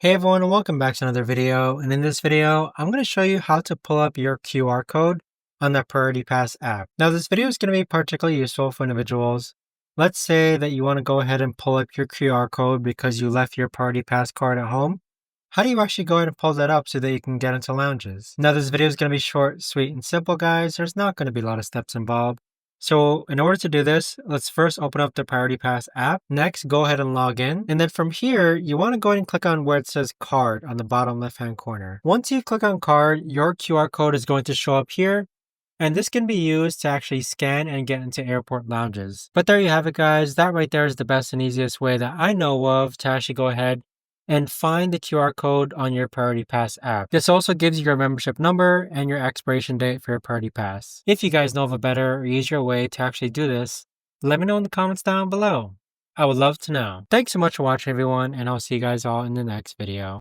Hey everyone, and welcome back to another video. And in this video, I'm going to show you how to pull up your QR code on the Priority Pass app. Now, this video is going to be particularly useful for individuals. Let's say that you want to go ahead and pull up your QR code because you left your Priority Pass card at home. How do you actually go ahead and pull that up so that you can get into lounges? Now, this video is going to be short, sweet, and simple, guys. There's not going to be a lot of steps involved. So in order to do this, let's first open up the Priority Pass app. Next, go ahead and log in. And then from here, you want to go ahead and click on where it says card on the bottom left-hand corner. Once you click on card, your QR code is going to show up here. And this can be used to actually scan and get into airport lounges. But there you have it, guys. That right there is the best and easiest way that I know of to actually go ahead and find the QR code on your Priority Pass app. This also gives you your membership number and your expiration date for your Priority Pass. If you guys know of a better or easier way to actually do this, let me know in the comments down below. I would love to know. Thanks so much for watching, everyone, and I'll see you guys all in the next video.